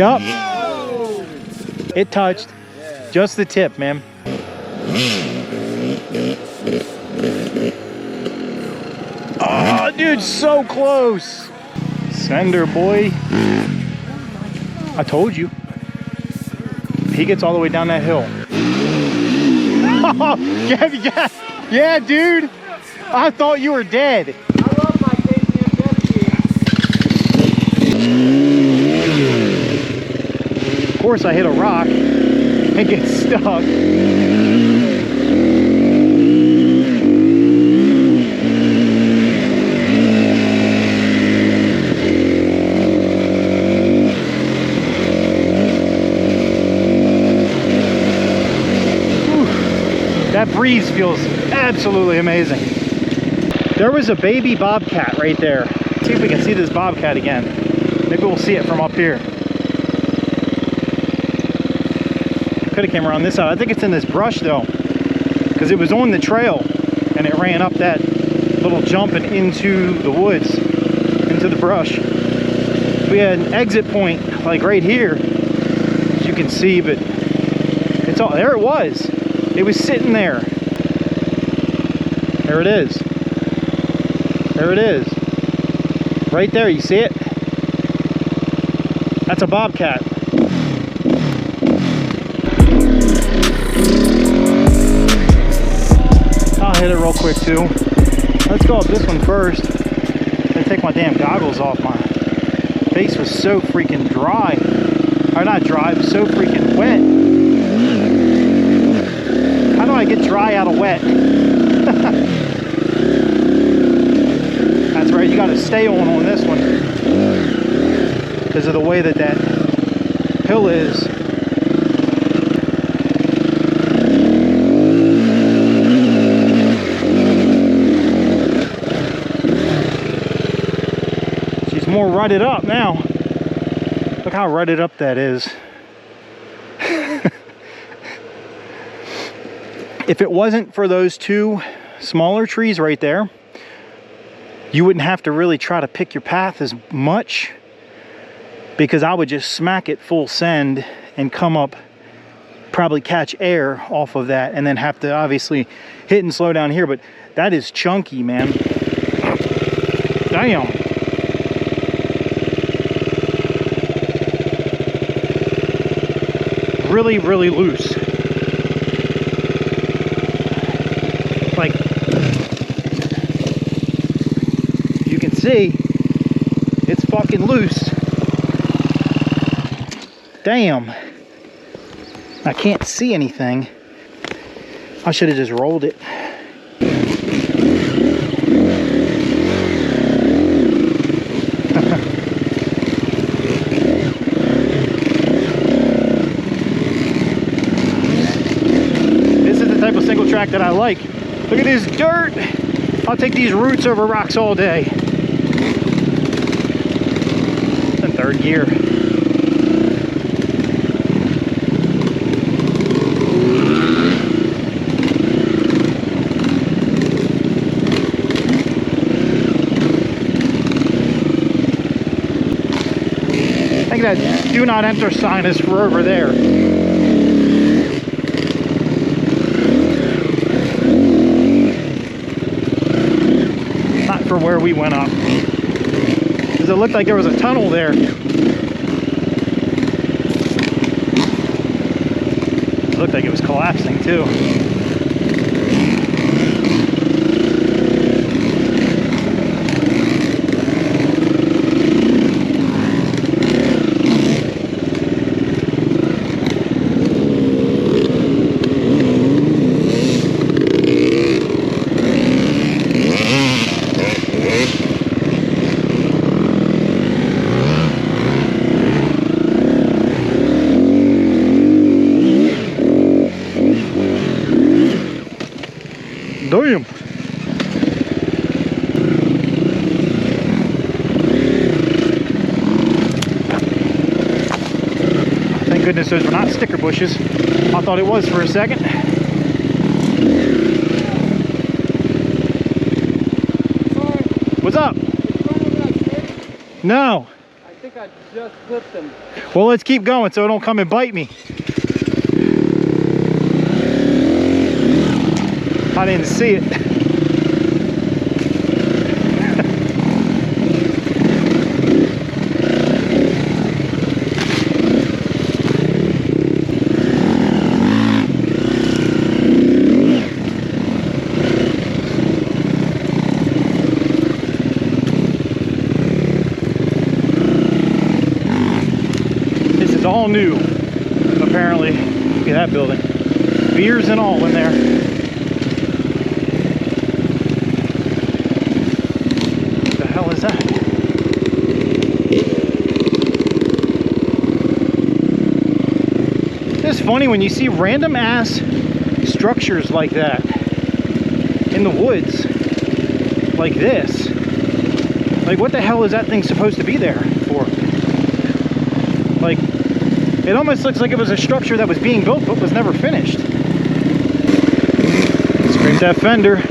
Yup. It touched. Just the tip, man. Oh, dude, so close. Sender, boy. I told you. He gets all the way down that hill. Oh, yeah, dude. I thought you were dead. I love my KTM jet ski. Of course, I hit a rock and get stuck. That breeze feels absolutely amazing. There was a baby bobcat right there. Let's see if we can see this bobcat again. Maybe we'll see it from up here. Could have came around this side. I think it's in this brush though, because it was on the trail and it ran up that little jump and into the woods, into the brush. We had an exit point like right here, as you can see, but it's all there. It was. It was sitting there. There it is. There it is. Right there, you see it? That's a bobcat. I'll hit it real quick too. Let's go up this one first. I take my damn goggles off. My face was so freaking dry. Or not dry, it was so freaking wet. How do I get dry out of wet? That's right, you got to stay on this one because of the way that that hill is. She's more rutted up now. Look how rutted up that is. If it wasn't for those two smaller trees right there, you wouldn't have to really try to pick your path as much, because I would just smack it full send and come up, probably catch air off of that, and then have to obviously hit and slow down here. But that is chunky, man. Damn. Really, really loose. Like, you can see, it's fucking loose. Damn. I can't see anything. I should have just rolled it. This is the type of single track that I like. Look at this dirt. I'll take these roots over rocks all day. It's in third gear. I think that do not enter sign is for over there. For where we went up, because it looked like there was a tunnel there. It looked like it was collapsing too. Damn. Thank goodness those were not sticker bushes. I thought it was for a second. Sorry. What's up? Did you run over that snake? No. I think I I just clipped them. Well, let's keep going so it don't come and bite me. I didn't see it. All new, apparently. Look at that building, beers and all in there. What the hell is that? It's funny when you see random ass structures like that in the woods, like this. Like, what the hell is that thing supposed to be there for? Like, it almost looks like it was a structure that was being built but was never finished. Scrape that fender.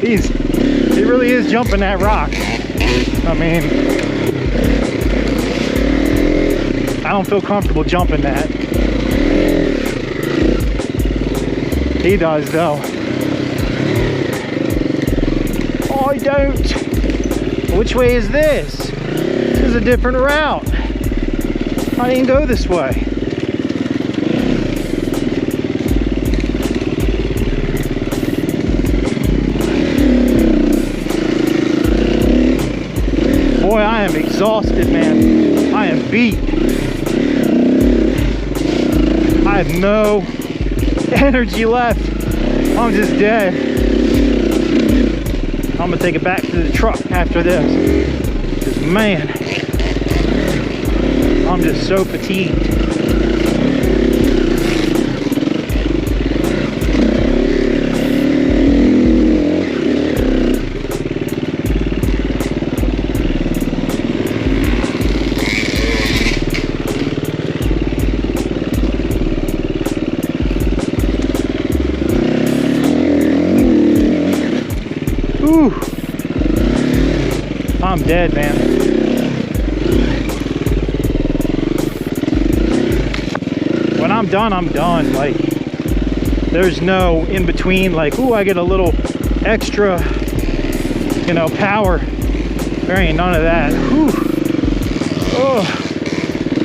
He really is jumping that rock. I mean, I don't feel comfortable jumping that. He does though. Oh, I don't. Which way is this? This is a different route. I didn't go this way. Boy, I am exhausted, man. I am beat. I have no energy left. I'm just dead. I'm gonna take it back to the truck after this. Because, man, I'm just so fatigued. Ooh, I'm dead, man. When I'm done, I'm done. Like, there's no in between. Like, ooh, I get a little extra, you know, power. There ain't none of that. Whew. Oh.